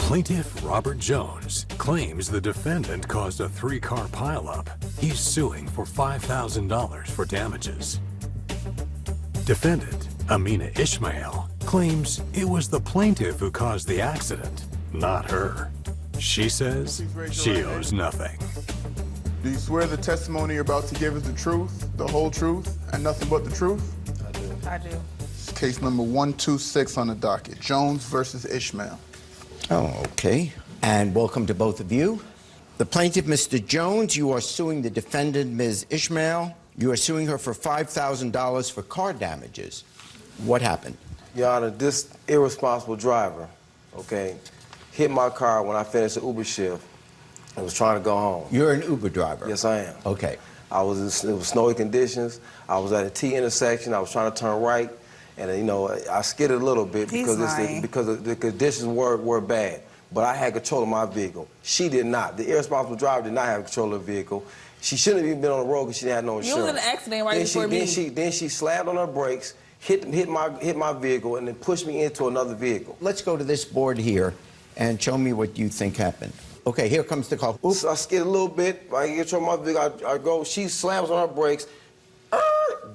Plaintiff Robert Jones claims the defendant caused a 3-car pileup. He's suing for $5,000 for damages. Defendant Amina Ishmael claims it was the plaintiff who caused the accident, not her. She says she owes nothing. Do you swear the testimony you're about to give is the truth, the whole truth, and nothing but the truth? I do. It's case number 126 on the docket, Jones versus Ishmael. Oh, okay. And welcome to both of you. The plaintiff, Mr. Jones, you are suing the defendant, Ms. Ishmael. You are suing her for $5,000 for car damages. What happened? Your Honor, this irresponsible driver, okay, hit my car when I finished the Uber shift and was trying to go home. You're an Uber driver? Yes, I am. Okay. It was snowy conditions. I was at a T intersection. I was trying to turn right. And, you know, I skidded a little bit because the conditions were bad. But I had control of my vehicle. She did not. The irresponsible driver did not have control of the vehicle. She shouldn't have even been on the road because she didn't have no insurance. You was in an accident right before me. Then she slammed on her brakes, hit my vehicle, and then pushed me into another vehicle. Let's go to this board here and show me what you think happened. Okay, here comes the call. Oops, I skid a little bit. I get control of my vehicle. I go. She slams on her brakes.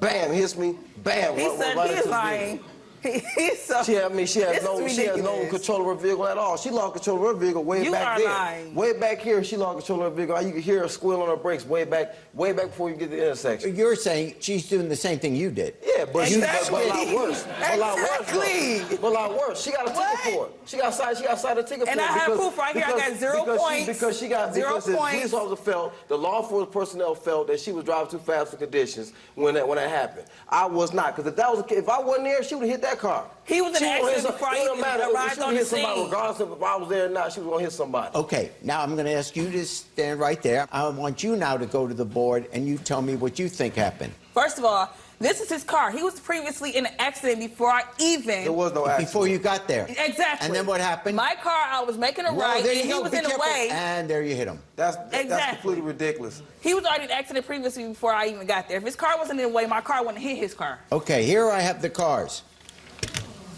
Bam, hits me. Bam. He said right he's lying. He's so. She had no control of her vehicle at all. She lost control of her vehicle way back there. Lying. Way back here, she lost control of her vehicle. You could hear her squeal on her brakes way back before you get to the intersection. You're saying she's doing the same thing you did. Yeah, but Exactly. but a lot worse. But a lot worse. She got a ticket for it. She got cited a ticket for it. And I have proof right here. I got 0 points. Because the police officer felt, the law enforcement personnel felt that she was driving too fast for conditions when that happened. I was not, because if I wasn't there, she would have hit that car. He was in an accident before I even arrived on the scene. Regardless of if I was there or not, she was going to hit somebody. Okay, now I'm going to ask you to stand right there. I want you now to go to the board and you tell me what you think happened. First of all, this is his car. He was previously in an accident before I even... There was no accident. Before you got there. Exactly. And then what happened? My car, I was making a right, and he was in the way. And there you hit him. That's completely ridiculous. He was already in an accident previously before I even got there. If his car wasn't in the way, my car wouldn't hit his car. Okay, here I have the cars.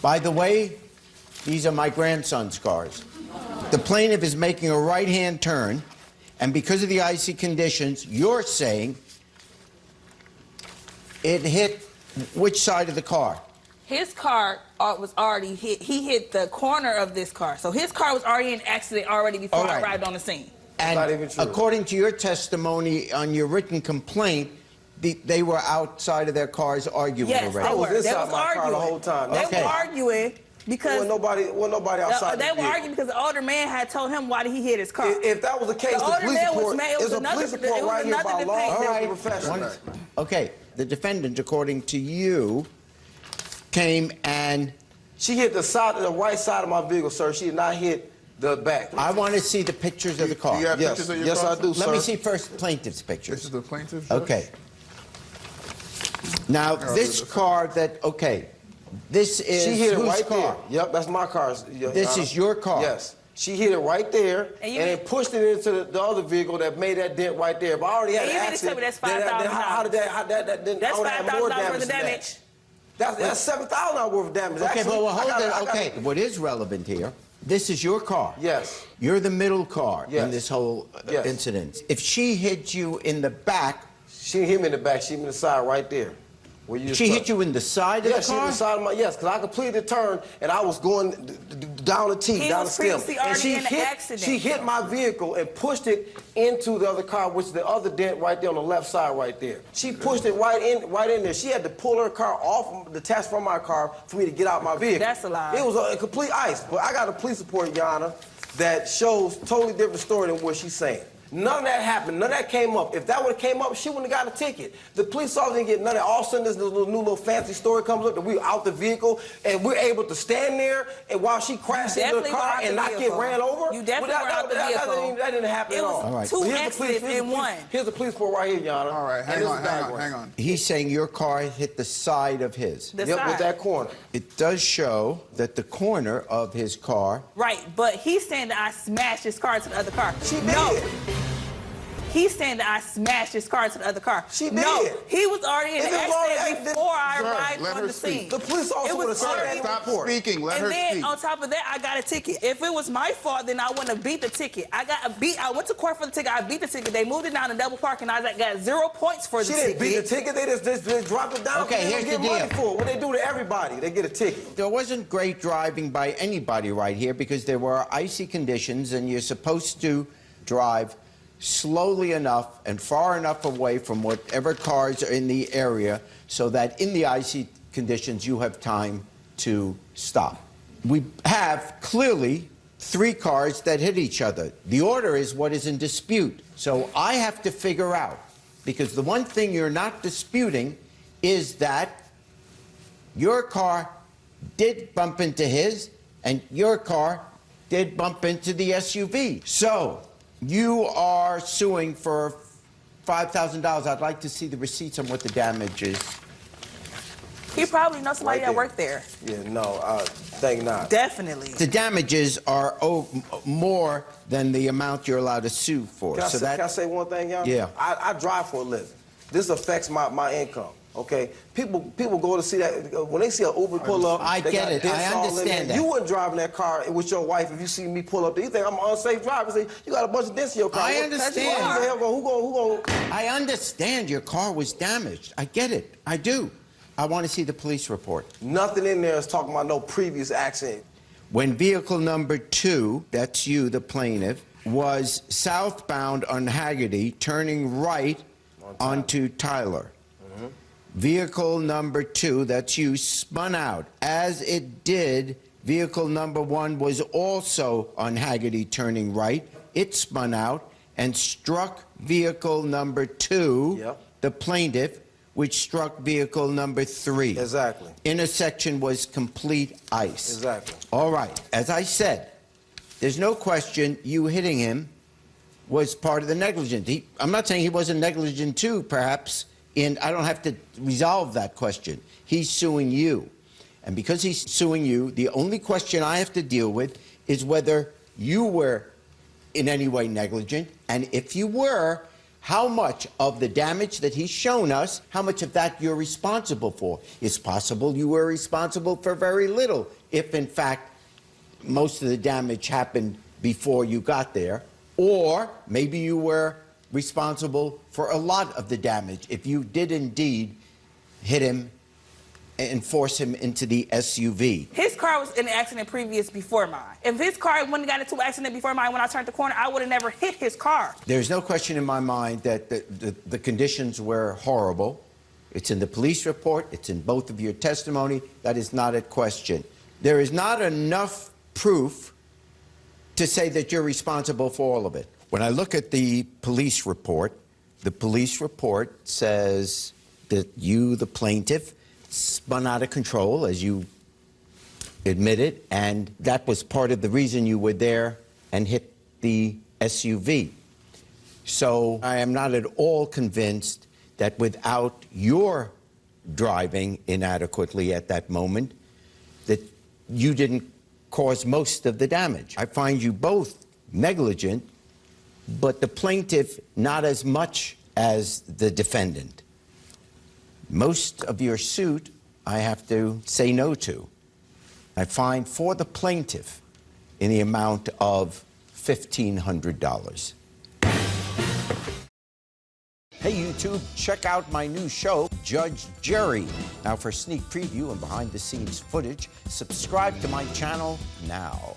By the way, these are my grandson's cars. The plaintiff is making a right-hand turn, and because of the icy conditions, you're saying it hit which side of the car? His car was already hit. He hit the corner of this car. So his car was already in an accident already before I arrived on the scene. And not even true. According to your testimony on your written complaint, they were outside of their cars arguing already. Yes, they were. I was inside my car the whole time. They were arguing because... There wasn't nobody outside They were arguing because the older man had told him why did he hit his car. If that was the case, the police report... There's a police report right here by law enforcement professionals. Okay, the defendant, according to you, came and... She hit the right side of my vehicle, sir. She did not hit the back. I want to see the pictures of the car. Do you have pictures of your Yes, car? I do, sir. Let me see first plaintiff's pictures. This is the plaintiff? Okay. Now, this car this is she hit it right car? there. Yep, that's my car. This is your car? Yes. She hit it right there and then pushed it into the other vehicle that made that dent right there. If I already had an accident, that's then how did that That's $5,000 worth of damage. That's $7,000 worth of damage. Okay, Actually, well, hold on. Okay, what is relevant here, this is your car. Yes. You're the middle car Yes. in this whole Yes. incident. If she hit you in the back... She hit me in the back. She hit me in the side right there. She hit you in the side of the car? Yes, she hit the side of my... Yes, because I completed the turn, and I was going down the T, down the stem. And she hit my vehicle and pushed it into the other car, which is the other dent right there on the left side right there. She pushed it right in there. She had to pull her car off, detach from my car, for me to get out my vehicle. That's a lie. It was a complete ice. But I got a police report, Your Honor, that shows totally different story than what she's saying. None of that happened. None of that came up. If that would have came up, she wouldn't have got a ticket. The police officer didn't get none of that. All of a sudden, this new little fancy story comes up that we were out the vehicle and we're able to stand there and while she crashed into the car and not get ran over. You definitely were out the vehicle. That didn't happen at all. It was two accidents in one. Here's the police report right here, Your Honor. All right, hang on. He's saying your car hit the side of his. Yep, with that corner. It does show that the corner of his car... Right, but he's saying that I smashed his car into the other car. She did. No. he's saying that I smashed his car into the other car. She No, did. he was already in If the it was already accident accident- before I Sir, arrived let on her the speak. scene. The police officer It would have was said that already- in the Stop report. speaking. Let And her then speak. on top of that, I got a ticket. If it was my fault, then I wouldn't have beat the ticket. I went to court for the ticket. I beat the ticket. They moved it down to double park, and I got 0 points for the She ticket. didn't beat the ticket. They just dropped it down. Okay, They here's don't the get money deal. for it. What they do to everybody, they get a ticket. There wasn't great driving by anybody right here because there were icy conditions and you're supposed to drive slowly enough and far enough away from whatever cars are in the area so that in the icy conditions you have time to stop. We have clearly 3 cars that hit each other. The order is what is in dispute. So I have to figure out, because the one thing you're not disputing is that your car did bump into his, and your car did bump into the SUV. So you are suing for $5,000. I'd like to see the receipts on what the damage is. He probably knows somebody Right that there. worked there. Yeah, no, think not. Definitely. The damages are more than the amount you're allowed to sue for. Can I say one thing, y'all? Yeah. I drive for a living. This affects my income. Okay, people go to see that when they see an Uber pull up. I they get got it. dents I all in understand there. that. You wouldn't drive in that car with your wife if you see me pull up there. You think I'm an unsafe driver? Say you got a bunch of dents in your car. I What- understand. Who the hell who going? I understand your car was damaged. I get it. I do. I want to see the police report. Nothing in there is talking about no previous accident. When vehicle number 2, that's you, the plaintiff, was southbound on Haggerty, turning right onto Tyler. Vehicle number 2, that's you, spun out. As it did, vehicle number 1 was also on Haggerty, turning right. It spun out and struck vehicle number 2, Yep. the plaintiff, which struck vehicle number 3. Exactly. Intersection was complete ice. Exactly. All right. As I said, there's no question you hitting him was part of the negligence. I'm not saying he wasn't negligent too, perhaps, and I don't have to resolve that question. He's suing you. And because he's suing you, the only question I have to deal with is whether you were in any way negligent, and if you were, how much of the damage that he's shown us, how much of that you're responsible for? It's possible you were responsible for very little, if in fact most of the damage happened before you got there, or maybe you were responsible for a lot of the damage if you did indeed hit him and force him into the SUV. His car was in an accident previous before mine. If his car wouldn't have got into an accident before mine when I turned the corner, I would have never hit his car. There's no question in my mind that the conditions were horrible. It's in the police report. It's in both of your testimony. That is not at question. There is not enough proof to say that you're responsible for all of it. When I look at the police report says that you, the plaintiff, spun out of control, as you admitted, and that was part of the reason you were there and hit the SUV. So I am not at all convinced that without your driving inadequately at that moment, that you didn't cause most of the damage. I find you both negligent, but the plaintiff not as much as the defendant. Most of your suit, I have to say no to. I find for the plaintiff in the amount of $1,500. Hey YouTube, check out my new show, Judge Jerry. Now for sneak preview and behind the scenes footage, subscribe to my channel now.